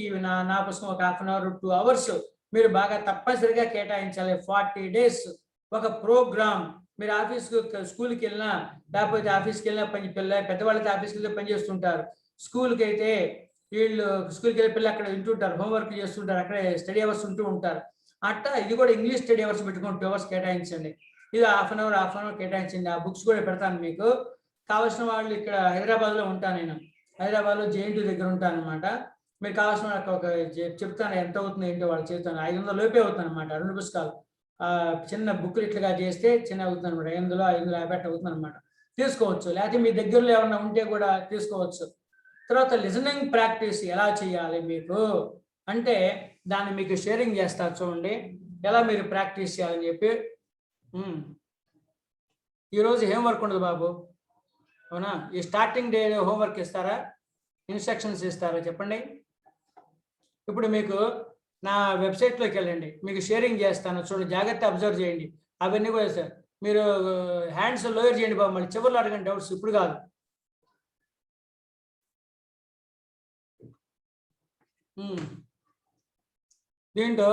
నా పుస్తకం ఒక 1/2 అవర్, 2 అవర్స్ మీరు బాగా తప్పనిసరిగా కేటాయించాలి. 40 డేస్ ఒక ప్రోగ్రామ్. మీరు ఆఫీస్కి, స్కూల్కి వెళ్ళినా, లేకపోతే ఆఫీస్కి వెళ్ళినా పెద్దవాళ్ళకి ఆఫీస్కి వెళ్ళి పనిచేస్తుంటారు. స్కూల్కి అయితే వీళ్ళు స్కూల్కి వెళ్ళి పిల్లలు అక్కడ వింటుంటారు, హోంవర్క్ చేస్తుంటారు, అక్కడే స్టడీ అవర్స్ ఉంటూ ఉంటారు. అట్లా ఇది కూడా ఇంగ్లీష్ స్టడీ అవర్స్ పెట్టుకొని 2 అవర్స్ కేటాయించండి. ఇది హాఫ్ అన్ అవర్ కేటాయించండి. ఆ బుక్స్ కూడా పెడతాను మీకు. కావాల్సిన వాళ్ళు ఇక్కడ హైదరాబాద్లో ఉంటాను నేను. హైదరాబాద్లో JNT దగ్గర ఉంటాను అనమాట. మీరు కావాల్సిన వాళ్ళకి ఒక చెప్తాను ఎంత అవుతుంది ఏంటో వాళ్ళు చెప్తాను. 500 లోపే అవుతుంది అనమాట 2 పుస్తకాలు. చిన్న బుక్లు ఇట్లుగా చేస్తే చిన్న అవుతుంది అనమాట. 550 అవుతుంది అనమాట. తీసుకోవచ్చు. లేకపోతే మీ దగ్గరలో ఏమన్నా ఉంటే కూడా తీసుకోవచ్చు. తర్వాత లిజనింగ్ ప్రాక్టీస్ ఎలా చేయాలి మీకు అంటే, దాన్ని మీకు షేరింగ్ చేస్తారు చూడండి, ఎలా మీరు ప్రాక్టీస్ చేయాలని చెప్పి. ఈరోజు హోంవర్క్ ఉండదు బాబు, అవునా? ఈ స్టార్టింగ్ డే హోంవర్క్ ఇస్తారా, ఇన్స్ట్రక్షన్స్ ఇస్తారా చెప్పండి. ఇప్పుడు మీకు నా వెబ్సైట్లోకి వెళ్ళండి, మీకు షేరింగ్ చేస్తాను చూడండి, జాగ్రత్త అబ్జర్వ్ చేయండి. అవన్నీ కూడా సార్ మీరు హ్యాండ్స్ లోయర్ చేయండి బాబు, మళ్ళీ చివరిలో అడగండి డౌట్స్, ఇప్పుడు కాదు. దీంట్లో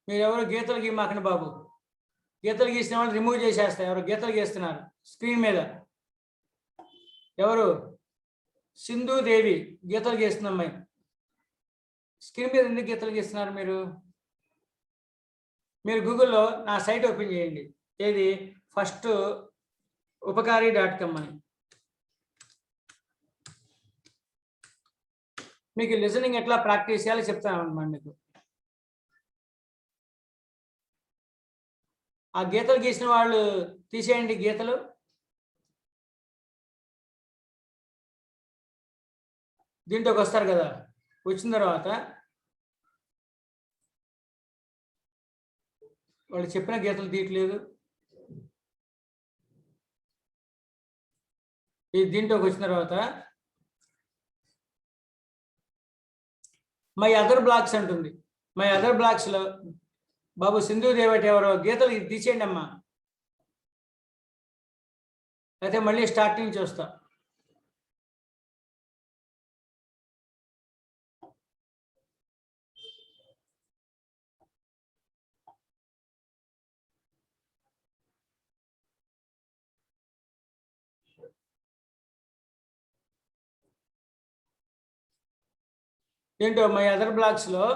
మీరు ఎవరు గీతలు గీమాకండి బాబు. గీతలు గీసిన వాళ్ళు రిమూవ్ చేసేస్తారు. ఎవరు గీతలు గీస్తున్నారు స్క్రీన్ మీద? ఎవరు? సింధుదేవి గీతలు గీస్తున్న అమ్మాయి. స్క్రీన్ మీద ఎందుకు గీతలు గీస్తున్నారు మీరు? మీరు గూగుల్లో నా సైట్ ఓపెన్ చేయండి. ఏది? ఫస్ట్ ఉపకారి.com అని. మీకు లిజనింగ్ ఎట్లా ప్రాక్టీస్ చేయాలో చెప్తాను అన్నమాట మీకు. ఆ గీతలు గీసిన వాళ్ళు తీసేయండి గీతలు. దీంట్లోకి వస్తారు కదా, వచ్చిన తర్వాత వాళ్ళు చెప్పిన గీతలు తీయట్లేదు. దీంట్లోకి వచ్చిన తర్వాత మై అదర్ బ్లాక్స్ అంటుంది. మై అదర్ బ్లాక్స్లో బాబు సింధుదేవటి ఎవరో గీతలు తీసేయండి అమ్మా. అయితే మళ్ళీ స్టార్ట్ నుంచి వస్తా. ఏంటో మై అదర్ బ్లాగ్స్లో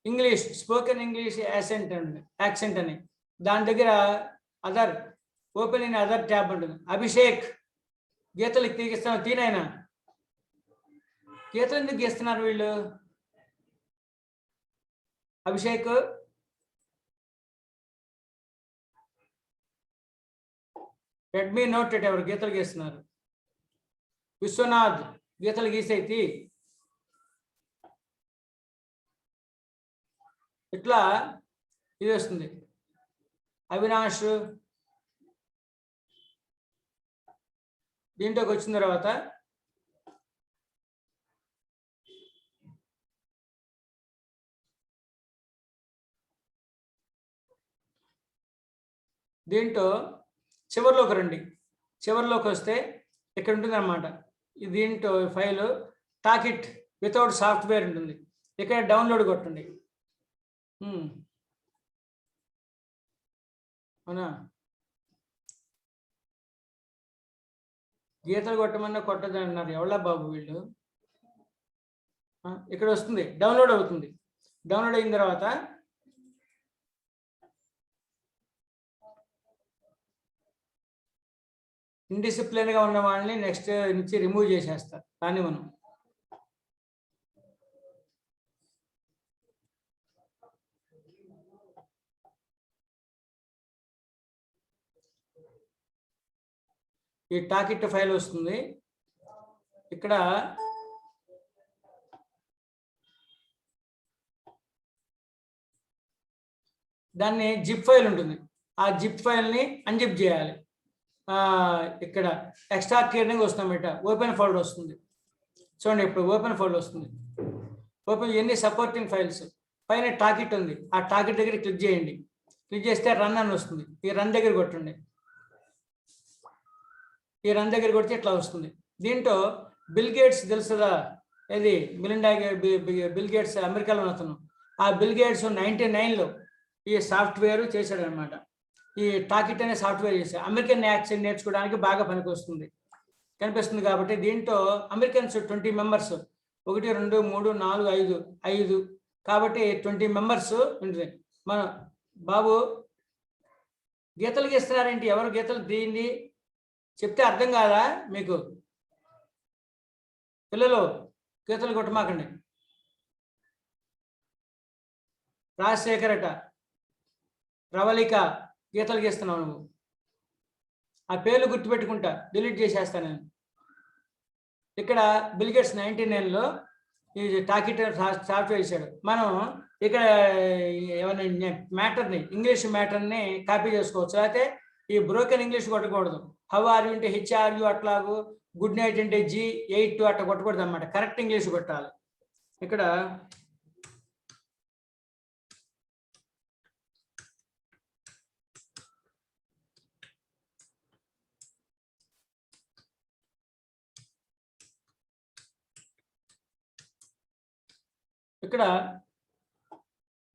ఇంగ్లీష్ స్పోకెన్ ఇంగ్లీష్ యాక్సెంట్ అని దాని దగ్గర other open in other tab ఉంటుంది. అభిషేక్ గీతలు తీగిస్తాను, తీనైనా గీతలు ఎందుకు గీస్తున్నారు వీళ్ళు? అభిషేక్ రెడ్మీ నోట్ ఎవరు గీతలు గీస్తున్నారు? విశ్వనాథ్ గీతలు గీసేది ఇట్లా ఇది వస్తుంది. అవినాష్ దీంట్లోకి వచ్చిన తర్వాత దీంట్లో చివరిలోకి రండి. చివరిలోకి వస్తే ఇక్కడ ఉంటుంది అన్నమాట. దీంట్లో ఫైల్ టాకిట్ వితౌట్ సాఫ్ట్వేర్ ఉంటుంది. ఇక్కడ డౌన్లోడ్ కొట్టండి. అవునా? గీతలు కొట్టమన్నా కొట్టదు అన్నారు. ఎవళ్ళ బాబు వీళ్ళు? ఇక్కడ వస్తుంది, డౌన్లోడ్ అవుతుంది. డౌన్లోడ్ అయిన తర్వాత ఇండిసిప్లిన్గా ఉన్న వాళ్ళని నెక్స్ట్ నుంచి రిమూవ్ చేసేస్తారు. కానీ మనం ఈ టాకిట్ ఫైల్ వస్తుంది. ఇక్కడ దాన్ని జిప్ ఫైల్ ఉంటుంది. ఆ జిప్ ఫైల్ని అన్జిప్ చేయాలి. ఇక్కడ ఎక్స్ట్రాక్ట్ వస్తాం బయట ఓపెన్ ఫోల్డర్ వస్తుంది. చూడండి, ఇప్పుడు ఓపెన్ ఫోల్డర్ వస్తుంది. ఓపెన్ ఎన్ని సపోర్టింగ్ ఫైల్స్ పైన టాకిట్ ఉంది. ఆ టాకిట్ దగ్గర క్లిక్ చేయండి. క్లిక్ చేస్తే రన్ అని వస్తుంది. ఈ రన్ దగ్గర కొట్టండి. ఈ రన్ దగ్గర కొడితే ఇట్లా వస్తుంది. దీంట్లో బిల్ గేట్స్ తెలుసుదా? ఇది బిల్ గేట్స్ అమెరికాలో అతను. ఆ బిల్ గేట్స్ 99లో ఈ సాఫ్ట్వేర్ చేశాడు అనమాట. ఈ టాకిట్ అనే సాఫ్ట్వేర్ చేశాడు. అమెరికన్ యాక్సెంట్ నేర్చుకోవడానికి బాగా పనికొస్తుంది కనిపిస్తుంది. కాబట్టి దీంట్లో అమెరికన్స్ 20 మెంబర్స్ 1 2 3 4 5 కాబట్టి 20 మెంబర్స్ ఉంటుంది. మన బాబు గీతలు గీస్తున్నారేంటి? ఎవరు గీతలు తీయండి చెప్తే అర్థం కాదా మీకు? పిల్లలు గీతలు కొట్టమాకండి. రాజశేఖరట, రవళిక గీతలు గీస్తున్నావు నువ్వు. ఆ పేర్లు గుర్తుపెట్టుకుంటా, డిలీట్ చేసేస్తాను నేను. ఇక్కడ బిల్ గేట్స్ 99లో ఈ టాకిట్ సాఫ్ట్వేర్ చేశాడు. మనం ఇక్కడ ఏమైనా మ్యాటర్ని ఇంగ్లీష్ మ్యాటర్ని కాపీ చేసుకోవచ్చు. అయితే ఈ బ్రోకెన్ ఇంగ్లీష్ కొట్టకూడదు. హౌ ఆర్ యూ అంటే హెచ్ఆర్యూ అట్లాగూ, గుడ్ నైట్ అంటే G8 అట్లా కొట్టకూడదు అన్నమాట. కరెక్ట్ ఇంగ్లీష్ కొట్టాలి. ఇక్కడ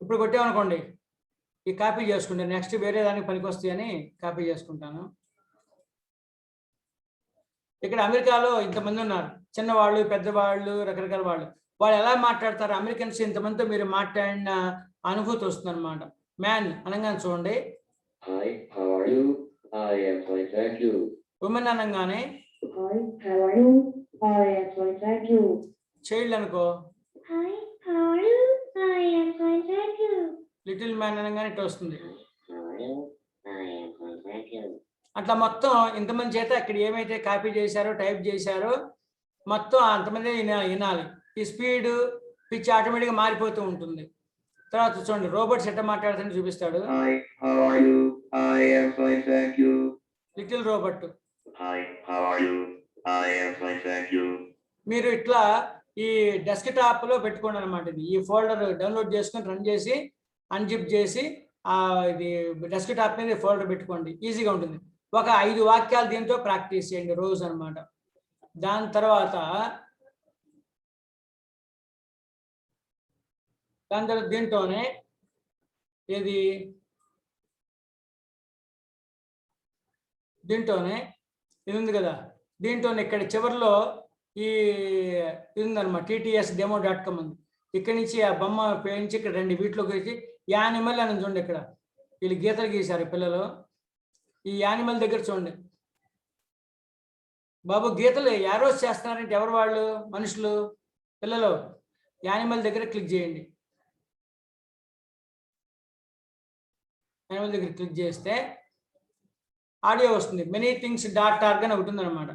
ఇప్పుడు కొట్టామనుకోండి, ఈ కాపీ చేసుకుంటే నెక్స్ట్ వేరే దానికి పనికొస్తాయి అని కాపీ చేసుకుంటాను. ఇక్కడ అమెరికాలో ఇంతమంది ఉన్నారు, చిన్నవాళ్ళు పెద్దవాళ్ళు రకరకాల వాళ్ళు. వాళ్ళు ఎలా మాట్లాడతారు? అమెరికన్స్ ఇంతమందితో మీరు మాట్లాడిన అనుభూతి వస్తుంది అనమాట. మ్యాన్ అనగానే చూడండి, ఉమెన్ అనగానే చైల్డ్ అనుకో, లిటిల్ మ్యాన్ అనగానే ఇట్లా వస్తుంది. అట్లా మొత్తం ఇంతమంది చేత ఇక్కడ ఏమైతే కాపీ చేశారో టైప్ చేశారో మొత్తం అంతమంది వినాలి. ఈ స్పీడ్ పిచ్ ఆటోమేటిక్గా మారిపోతూ ఉంటుంది. తర్వాత చూడండి, రోబోట్స్ ఎట్లా మాట్లాడుతుంటే చూపిస్తాడు. Little robot. మీరు ఇట్లా ఈ డెస్క్ టాప్ లో పెట్టుకోండి అనమాట. ఇది ఈ ఫోల్డర్ డౌన్లోడ్ చేసుకొని రన్ చేసి అన్జిప్ చేసి ఇది డెస్క్ టాప్ మీద ఫోల్డర్ పెట్టుకోండి, ఈజీగా ఉంటుంది. ఒక 5 వాక్యాలు దీంతో ప్రాక్టీస్ చేయండి రోజు అనమాట. దాని తర్వాత దీంట్లోనే ఇది ఉంది కదా, దీంట్లోనే ఇక్కడ చివరిలో ఈ ఇది ఉందన్నమాట, TTSdemo.com ఉంది. ఇక్కడి నుంచి ఆ బొమ్మ పేయించి ఇక్కడ 2 వీటిలోకి వచ్చి యానిమల్ అని చూడండి. ఇక్కడ వీళ్ళు గీతలు గీశారు పిల్లలు. ఈ యానిమల్ దగ్గర చూడండి బాబు, గీతలు యారోస్ చేస్తున్నారంటే ఎవరు వాళ్ళు? మనుషులు, పిల్లలు. యానిమల్ దగ్గర క్లిక్ చేయండి. యానిమల్ దగ్గర క్లిక్ చేస్తే ఆడియో వస్తుంది. manythings.org అని ఒకటి ఉందన్నమాట.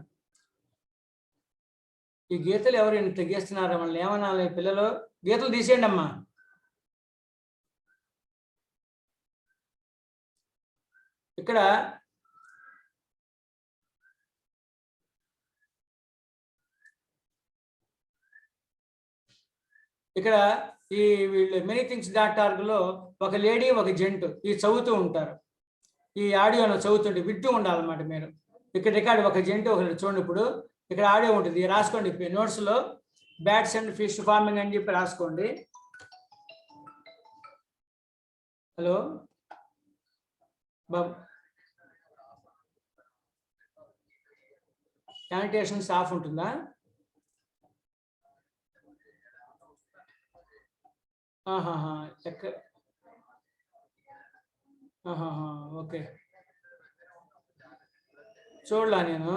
ఈ గీతలు ఎవరు ఇంత గీస్తున్నారు? మనల్ని ఏమనాలి? పిల్లలు గీతలు తీసేయండి అమ్మా. ఇక్కడ ఈ వీళ్ళు manythings.org ఒక లేడీ ఒక జెంట్ ఈ చదువుతూ ఉంటారు. ఈ ఆడియోను చదువుతుంటే వింటూ ఉండాలన్నమాట మీరు. ఇక్కడ రికార్డు ఒక జెంట్ ఒకటి చూడండి. ఇప్పుడు ఇక్కడ ఆడియో ఉంటుంది, రాసుకోండి. నోట్స్లో బ్యాట్స్ అండ్ ఫిష్ ఫార్మింగ్ అని చెప్పి రాసుకోండి. హలో బాబు, శానిటేషన్స్ ఆఫ్ ఉంటుందా? ఓకే, చూడలా నేను.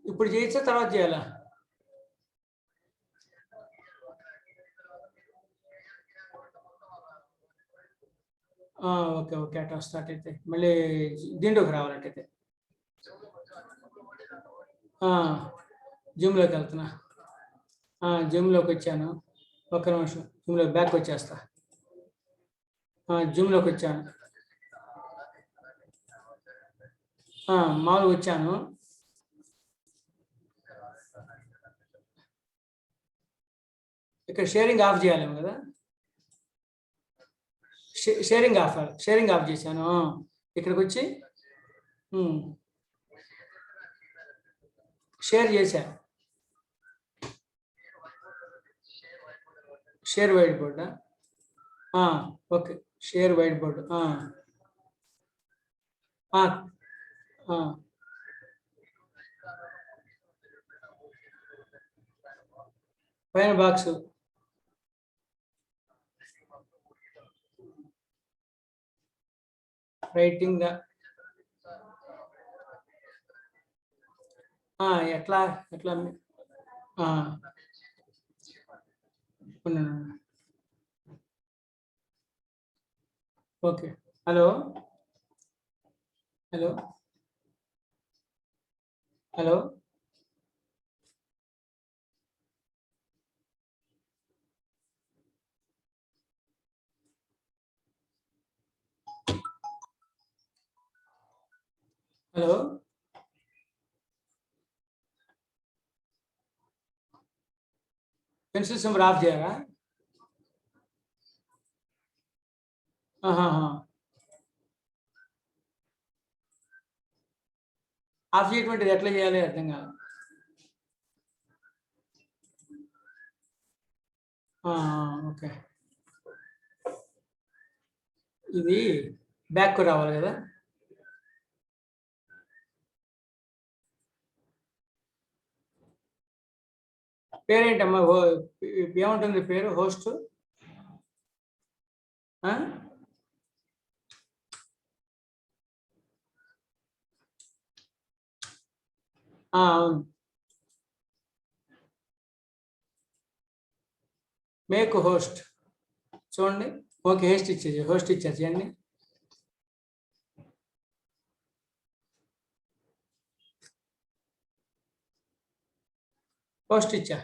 ఇప్పుడు చేయించా తర్వాత చేయాలా? ఓకే ఓకే, అట్లా స్టార్ట్ అయితే మళ్ళీ దీంట్లోకి రావాలంటే జిమ్లోకి వెళ్తున్నా. జిమ్లోకి వచ్చాను. ఒక్క నిమిషం, జిమ్లోకి బ్యాక్ వచ్చేస్తా. జిమ్లోకి వచ్చాను, మామూలుగా వచ్చాను. ఇక్కడ షేరింగ్ ఆఫ్ చేయాలేమో కదా. షేరింగ్ ఆఫ్ చేశాను. ఇక్కడికి వచ్చి షేర్ చేశా. షేర్ వైట్ బోర్డా? Okay, share white board. పైన బాక్స్ రైటింగ్ ఎట్లా okay. Hello hello hello hello pencil symbol off చేయాలా? ఆఫ్ చేయటువంటిది ఎట్లా చేయాలి అర్థం కాదు. ఓకే, ఇది బ్యాక్ రావాలి కదా. పేరేంటమ్మా? ఏముంటుంది పేరు? హోస్ట్? అవును, మేక్ హోస్ట్ చూడండి. ఓకే, హోస్ట్ ఇచ్చేసేయండి. హోస్ట్ ఇచ్చా.